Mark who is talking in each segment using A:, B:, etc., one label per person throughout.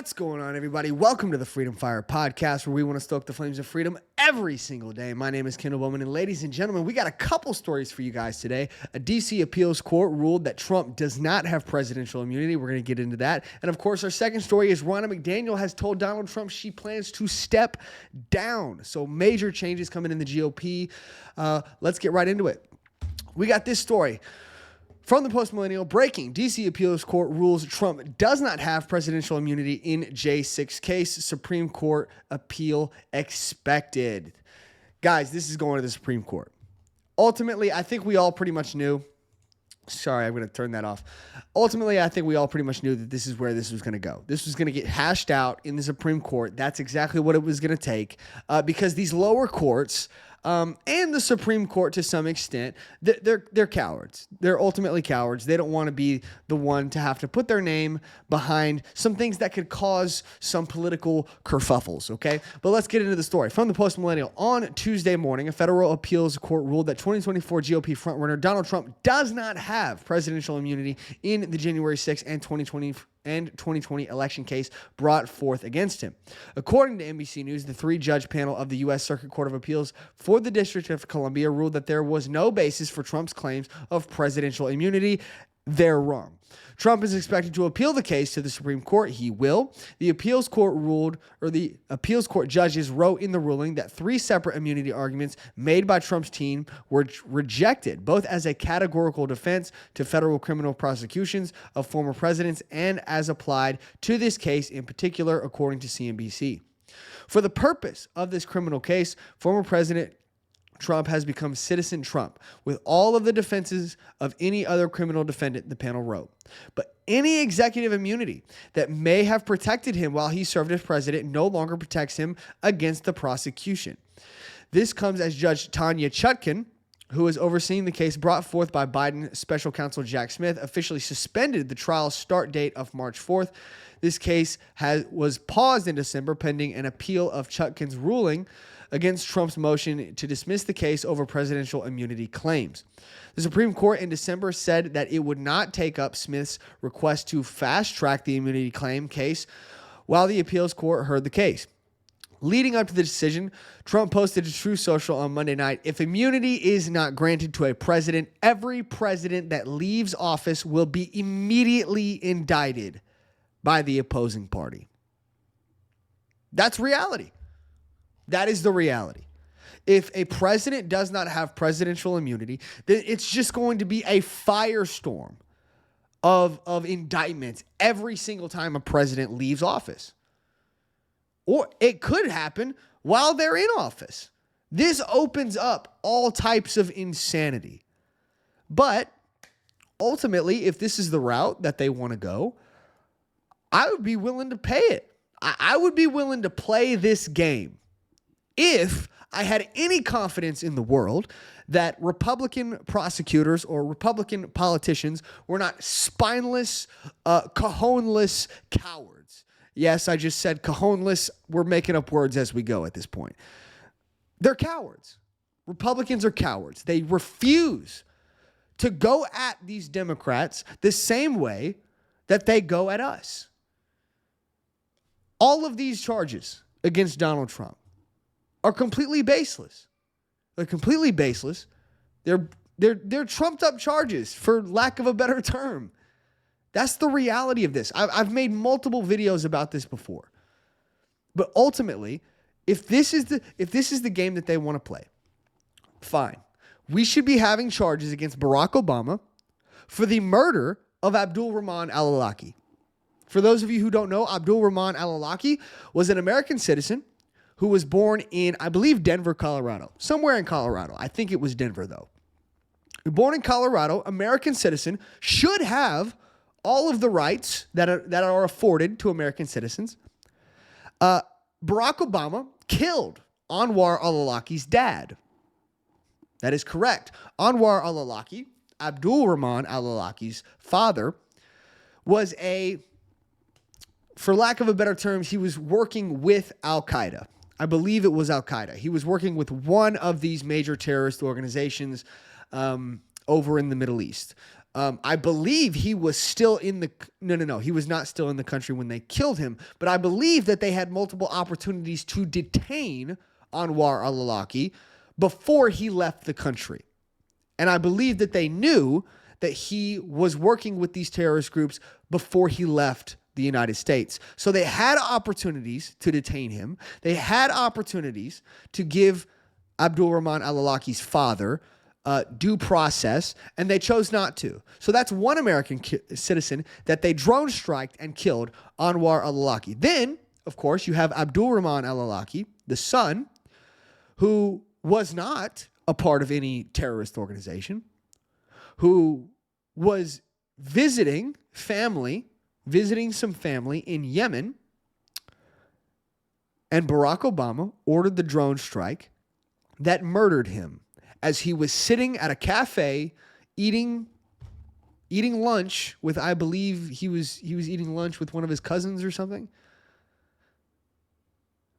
A: What's going on, everybody? Welcome to the Freedom Fire Podcast, where we want to stoke the flames of freedom every single day. My name is Kendall Bowman, and ladies and gentlemen, we got a couple stories for you guys today. A D.C. appeals court ruled that Trump does not have presidential immunity. We're going to get into that. And of course, our second story is Ronna McDaniel has told Donald Trump she plans to step down. So major changes coming in the GOP. Let's get right into it. We got this story. From the Post-Millennial, breaking. D.C. appeals court rules Trump does not have presidential immunity in J6 case. Supreme Court appeal expected. Guys, this is going to the Supreme Court. Ultimately, I think we all pretty much knew. Sorry, I'm going to turn that off. Ultimately, I think we all pretty much knew that this is where this was going to go. This was going to get hashed out in the Supreme Court. That's exactly what it was going to take because these lower courts and the Supreme Court to some extent, they're cowards. They're ultimately cowards. They don't want to be the one to have to put their name behind some things that could cause some political kerfuffles, okay? But let's get into the story. From the Post-Millennial, on Tuesday morning, a federal appeals court ruled that 2024 GOP frontrunner Donald Trump does not have presidential immunity in the January 6th and 2020 election case brought forth against him. According to NBC News, the three-judge panel of the U.S. Circuit Court of Appeals for the District of Columbia ruled that there was no basis for Trump's claims of presidential immunity. They're wrong. Trump is expected to appeal the case to the Supreme Court. He will. The appeals court judges wrote in the ruling that three separate immunity arguments made by Trump's team were rejected, both as a categorical defense to federal criminal prosecutions of former presidents and as applied to this case in particular, according to CNBC. For the purpose of this criminal case, former President Trump has become Citizen Trump with all of the defenses of any other criminal defendant, the panel wrote. But any executive immunity that may have protected him while he served as president no longer protects him against the prosecution. This comes as Judge Tanya Chutkan, who is overseeing the case brought forth by Biden special counsel Jack Smith, officially suspended the trial start date of March 4th. This case was paused in December pending an appeal of Chutkan's ruling against Trump's motion to dismiss the case over presidential immunity claims. The Supreme Court in December said that it would not take up Smith's request to fast-track the immunity claim case while the appeals court heard the case. Leading up to the decision, Trump posted to Truth Social on Monday night, "If immunity is not granted to a president, every president that leaves office will be immediately indicted by the opposing party." That's reality. That is the reality. If a president does not have presidential immunity, then it's just going to be a firestorm of indictments every single time a president leaves office. Or it could happen while they're in office. This opens up all types of insanity. But ultimately, if this is the route that they want to go, I would be willing to pay it. I would be willing to play this game if I had any confidence in the world that Republican prosecutors or Republican politicians were not spineless, cajoneless cowards. Yes, I just said cajoneless. We're making up words as we go at this point. They're cowards. Republicans are cowards. They refuse to go at these Democrats the same way that they go at us. All of these charges against Donald Trump are completely baseless. They're completely baseless. They're trumped up charges, for lack of a better term. That's the reality of this. I've made multiple videos about this before. But ultimately, if this is the game that they want to play, fine. We should be having charges against Barack Obama for the murder of Abdul Rahman al-Awlaki. For those of you who don't know, Abdul Rahman al-Awlaki was an American citizen who was born in, I believe, Denver, Colorado. Somewhere in Colorado. I think it was Denver, though. Born in Colorado, American citizen, should have all of the rights that are afforded to American citizens. Barack Obama killed Anwar al-Awlaki's dad. That is correct. Anwar al-Awlaki, Abdul Rahman al-Awlaki's father, was for lack of a better term, he was working with Al-Qaeda. I believe it was Al-Qaeda. He was working with one of these major terrorist organizations over in the Middle East. I believe he was still in the no. He was not still in the country when they killed him. But I believe that they had multiple opportunities to detain Anwar al-Awlaki before he left the country. And I believe that they knew that he was working with these terrorist groups before he left the United States. So they had opportunities to detain him. They had opportunities to give Abdul Rahman al-Awlaki's father due process, and they chose not to. So that's one American citizen that they drone striked and killed, Anwar al-Awlaki. Then, of course, you have Abdul Rahman al-Awlaki, the son, who was not a part of any terrorist organization, who was visiting some family in Yemen, and Barack Obama ordered the drone strike that murdered him as he was sitting at a cafe eating lunch with, I believe he was eating lunch with one of his cousins or something.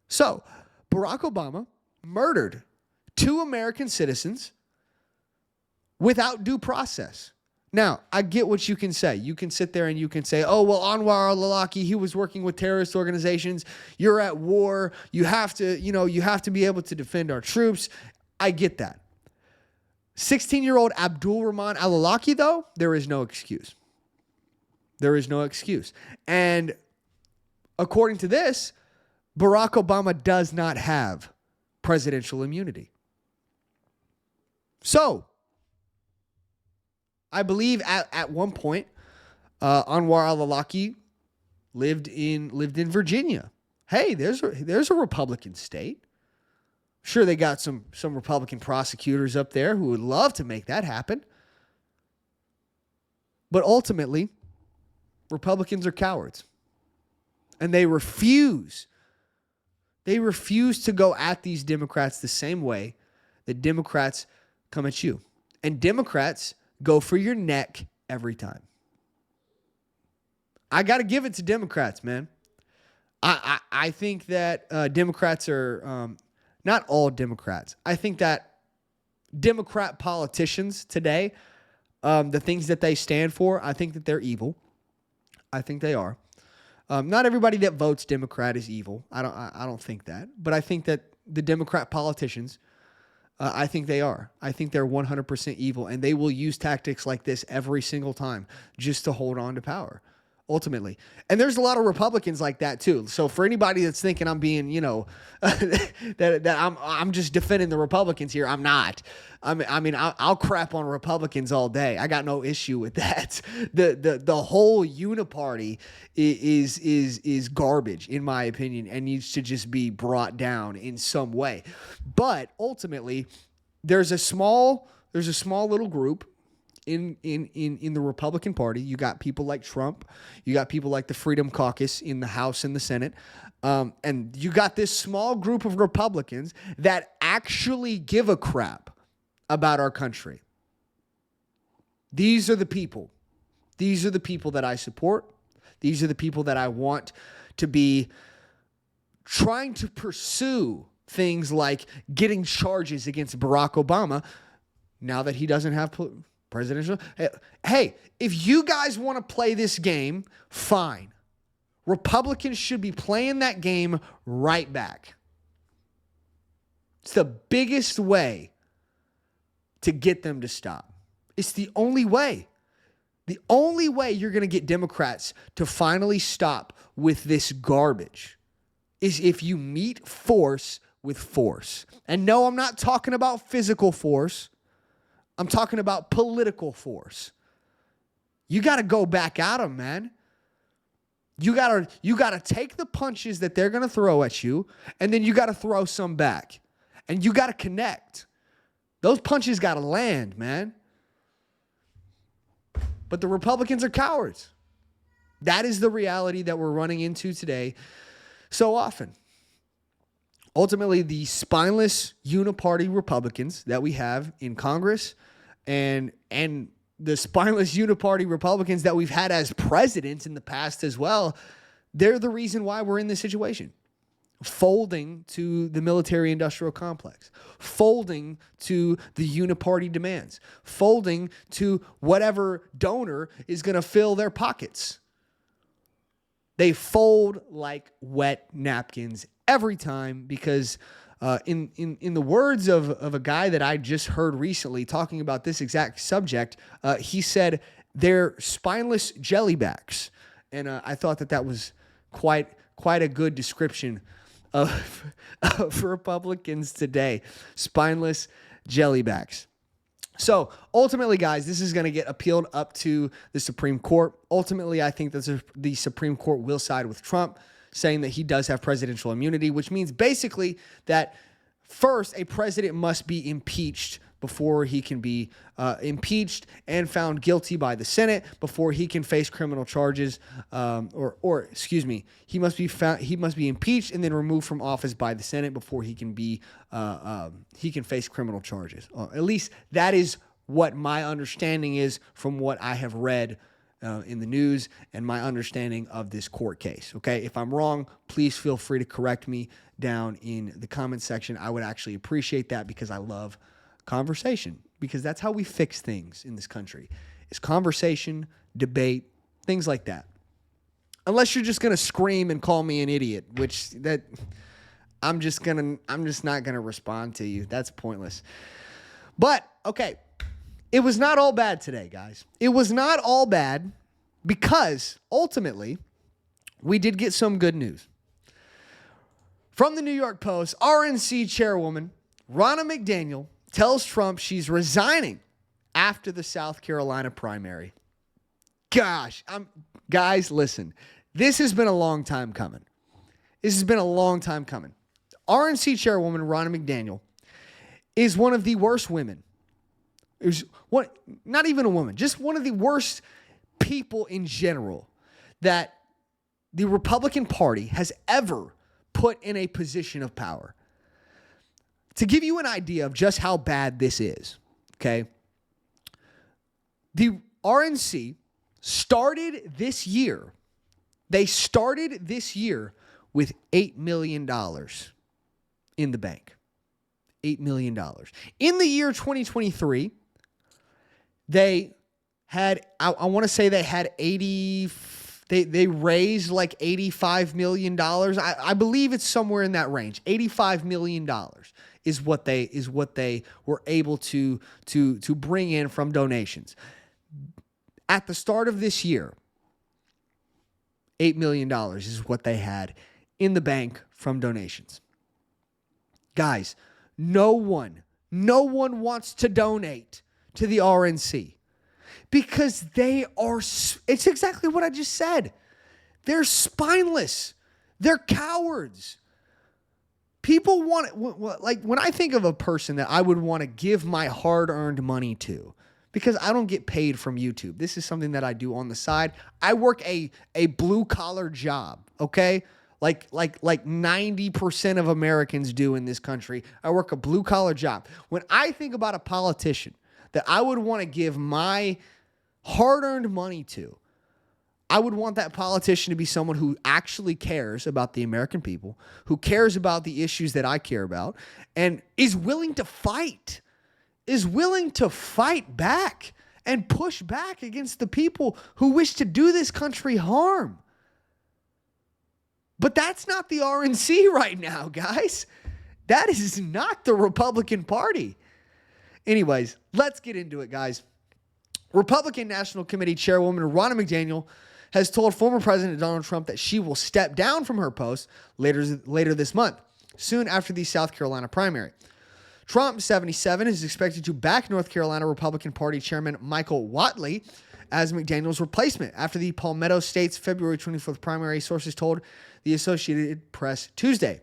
A: So, Barack Obama murdered 2 American citizens without due process. Now, I get what you can say. You can sit there and you can say, oh, well, Anwar al-Awlaki, he was working with terrorist organizations. You're at war. You have to be able to defend our troops. I get that. 16-year-old Abdul Rahman al-Awlaki, though, there is no excuse. There is no excuse. And according to this, Barack Obama does not have presidential immunity. So, I believe at one point, Anwar al-Awlaki lived in Virginia. Hey, there's a Republican state. Sure, they got some Republican prosecutors up there who would love to make that happen. But ultimately, Republicans are cowards. And they refuse to go at these Democrats the same way that Democrats come at you. And Democrats go for your neck every time. I got to give it to Democrats, man. I think that Democrats are, not all Democrats. I think that Democrat politicians today, the things that they stand for, I think that they're evil. I think they are. Not everybody that votes Democrat is evil. I don't think that. But I think that the Democrat politicians, I think they are. I think they're 100% evil, and they will use tactics like this every single time just to hold on to power, ultimately. And there's a lot of Republicans like that too. So for anybody that's thinking I'm being, that I'm just defending the Republicans here, I'm not. I'll crap on Republicans all day. I got no issue with that. The whole uniparty is garbage, in my opinion, and needs to just be brought down in some way. But ultimately, there's a small little group in the Republican Party. You got people like Trump. You got people like the Freedom Caucus in the House and the Senate. And you got this small group of Republicans that actually give a crap about our country. These are the people. These are the people that I support. These are the people that I want to be trying to pursue things like getting charges against Barack Obama now that he doesn't have presidential. Hey, if you guys want to play this game, fine. Republicans should be playing that game right back. It's the biggest way to get them to stop. It's the only way. The only way you're going to get Democrats to finally stop with this garbage is if you meet force with force. And no, I'm not talking about physical force. I'm talking about political force. You got to go back at them, man. You got to take the punches that they're going to throw at you, and then you got to throw some back. And you got to connect. Those punches got to land, man. But the Republicans are cowards. That is the reality that we're running into today so often. Ultimately, the spineless uniparty Republicans that we have in Congress and the spineless uniparty Republicans that we've had as presidents in the past as well, they're the reason why we're in this situation. folding to the military-industrial complex, folding to the uniparty demands, folding to whatever donor is going to fill their pockets. They fold like wet napkins every time because in the words of a guy that I just heard recently talking about this exact subject, he said they're spineless jellybacks. And I thought that was quite a good description of Republicans today. Spineless jellybacks. So ultimately, guys, this is going to get appealed up to the Supreme Court. Ultimately, I think that the Supreme Court will side with Trump, saying that he does have presidential immunity, which means basically that first, a president must be impeached before he can be impeached and found guilty by the Senate before he can face criminal charges, he must be impeached and then removed from office by the Senate before he can face criminal charges. At least that is what my understanding is from what I have read in the news and my understanding of this court case. Okay, if I'm wrong, please feel free to correct me down in the comment section. I would actually appreciate that because I love conversation, because that's how we fix things in this country. Is conversation, debate, things like that. Unless you're just going to scream and call me an idiot, which that I'm just not going to respond to you. That's pointless. But okay, it was not all bad today, guys. It was not all bad because ultimately we did get some good news. From the New York Post, RNC chairwoman Ronna McDaniel tells Trump she's resigning after the South Carolina primary. Guys, listen. This has been a long time coming. RNC chairwoman Ronna McDaniel is one of the worst women. Not even a woman, just one of the worst people in general that the Republican Party has ever put in a position of power. To give you an idea of just how bad this is, okay, the RNC started this year. They started this year with $8 million in the bank. $8 million. In the year 2023, they had, I want to say they had they raised like $85 million. I believe it's somewhere in that range. $85 million is what they were able to bring in from donations. At the start of this year, $8 million is what they had in the bank from donations. Guys, no one wants to donate to the RNC because it's exactly what I just said. They're spineless. They're cowards. People like when I think of a person that I would want to give my hard-earned money to, because I don't get paid from YouTube. This is something that I do on the side. I work a blue-collar job, okay? Like 90% of Americans do in this country. I work a blue-collar job. When I think about a politician that I would want to give my hard-earned money to, I would want that politician to be someone who actually cares about the American people, who cares about the issues that I care about, and is willing to fight back and push back against the people who wish to do this country harm. But that's not the RNC right now, guys. That is not the Republican Party. Anyways, let's get into it, guys. Republican National Committee Chairwoman Ronna McDaniel has told former President Donald Trump that she will step down from her post later this month, soon after the South Carolina primary. Trump, 77, is expected to back North Carolina Republican Party Chairman Michael Whatley as McDaniel's replacement after the Palmetto State's February 24th primary, sources told the Associated Press Tuesday.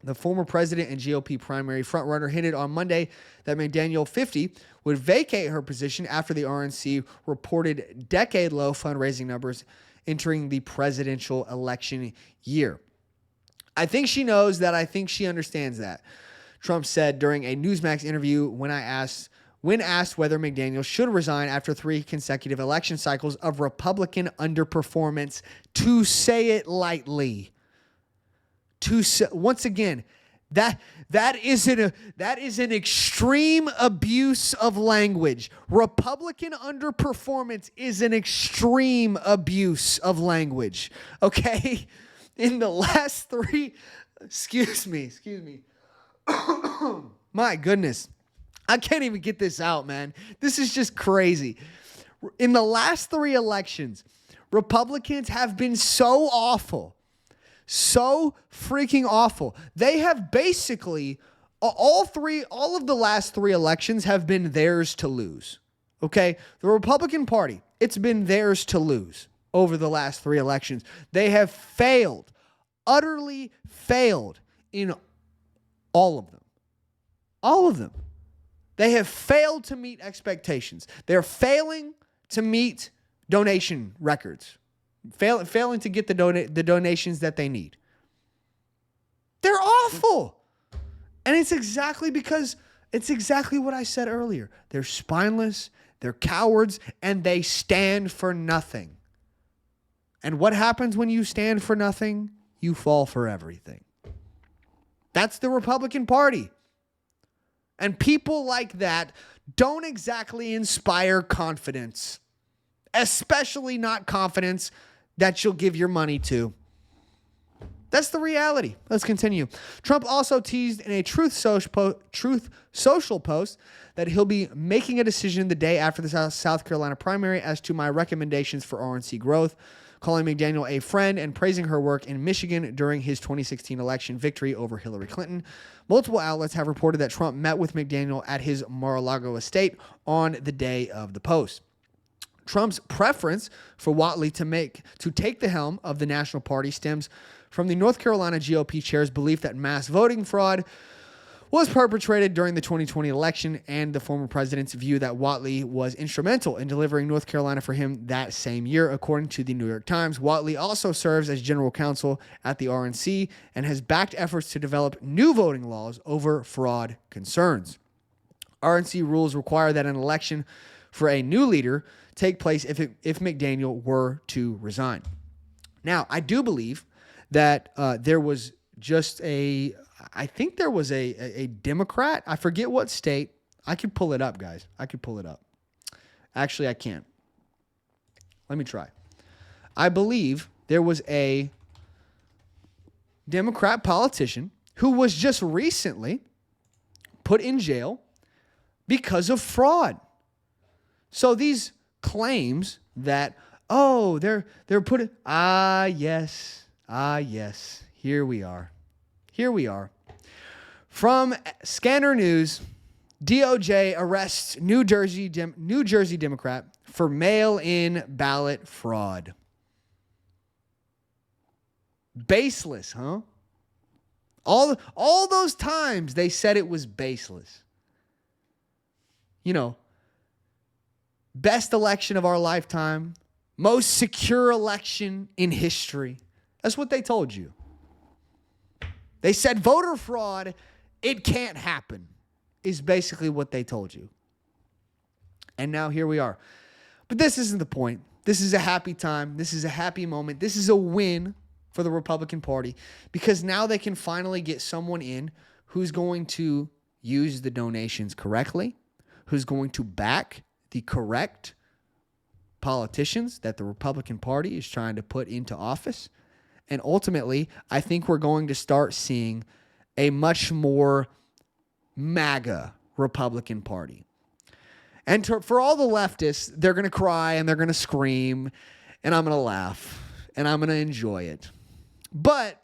A: The former president and GOP primary frontrunner hinted on Monday that McDaniel, 50, would vacate her position after the RNC reported decade-low fundraising numbers entering the presidential election year. I think she knows that. I think she understands that, Trump said during a Newsmax interview when asked whether McDaniel should resign after 3 consecutive election cycles of Republican underperformance. To say it lightly. once again, that is an extreme abuse of language. Republican underperformance is an extreme abuse of language. Okay? In the last three, excuse me. My goodness. I can't even get this out, man. This is just crazy. In the last three elections, Republicans have been so awful. So freaking awful. They have basically, all of the last three elections have been theirs to lose. Okay? The Republican Party, it's been theirs to lose over the last three elections. They have failed, utterly failed in all of them. All of them. They have failed to meet expectations. They're failing to meet donation records. Failing to get the donations that they need. They're awful. And it's exactly what I said earlier. They're spineless, they're cowards, and they stand for nothing. And what happens when you stand for nothing? You fall for everything. That's the Republican Party. And people like that don't exactly inspire confidence, especially not confidence that you'll give your money to. That's the reality. Let's continue. Trump also teased in a Truth Social post that he'll be making a decision the day after the South Carolina primary as to my recommendations for RNC growth, calling McDaniel a friend and praising her work in Michigan during his 2016 election victory over Hillary Clinton. Multiple outlets have reported that Trump met with McDaniel at his Mar-a-Lago estate on the day of the post. Trump's preference for Whatley to take the helm of the National Party stems from the North Carolina GOP chair's belief that mass voting fraud was perpetrated during the 2020 election and the former president's view that Whatley was instrumental in delivering North Carolina for him that same year, according to the New York Times. Whatley also serves as general counsel at the RNC and has backed efforts to develop new voting laws over fraud concerns. RNC rules require that an election for a new leader take place if McDaniel were to resign. Now, I do believe that there was just a Democrat. I forget what state. I could pull it up, guys. I could pull it up. Actually, I can't. Let me try. I believe there was a Democrat politician who was just recently put in jail because of fraud. So these claims that, they're put. Yes, here we are. From Scanner News, DOJ arrests New Jersey Democrat for mail-in ballot fraud. Baseless, huh? All those times they said it was baseless. You know, best election of our lifetime, most secure election in history. That's what they told you. They said voter fraud, it can't happen, is basically what they told you. And now here we are. But this isn't the point. This is a happy time. This is a happy moment. This is a win for the Republican Party because now they can finally get someone in who's going to use the donations correctly, who's going to back the correct politicians that the Republican Party is trying to put into office. And ultimately, I think we're going to start seeing a much more MAGA Republican Party. And for all the leftists, they're going to cry and they're going to scream, and I'm going to laugh, and I'm going to enjoy it. But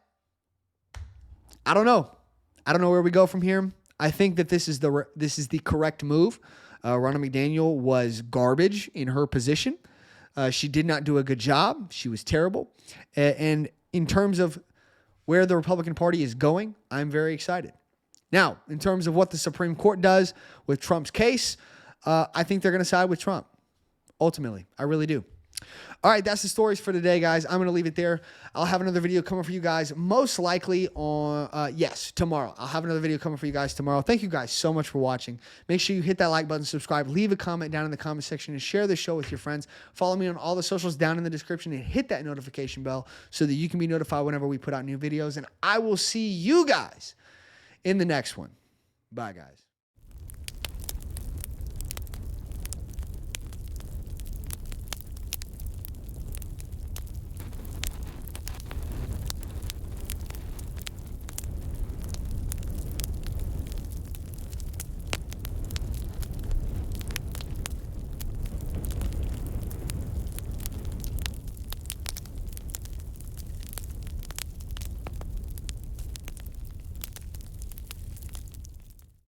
A: I don't know. I don't know where we go from here. I think that this is the correct move. Ronna McDaniel was garbage in her position. She did not do a good job. She was terrible. And in terms of where the Republican Party is going, I'm very excited. Now, in terms of what the Supreme Court does with Trump's case, I think they're going to side with Trump. Ultimately, I really do. All right, that's the stories for today, guys. I'm going to leave it there. I'll have another video coming for you guys most likely on, tomorrow. I'll have another video coming for you guys tomorrow. Thank you guys so much for watching. Make sure you hit that like button, subscribe, leave a comment down in the comment section, and share the show with your friends. Follow me on all the socials down in the description and hit that notification bell so that you can be notified whenever we put out new videos. And I will see you guys in the next one. Bye, guys.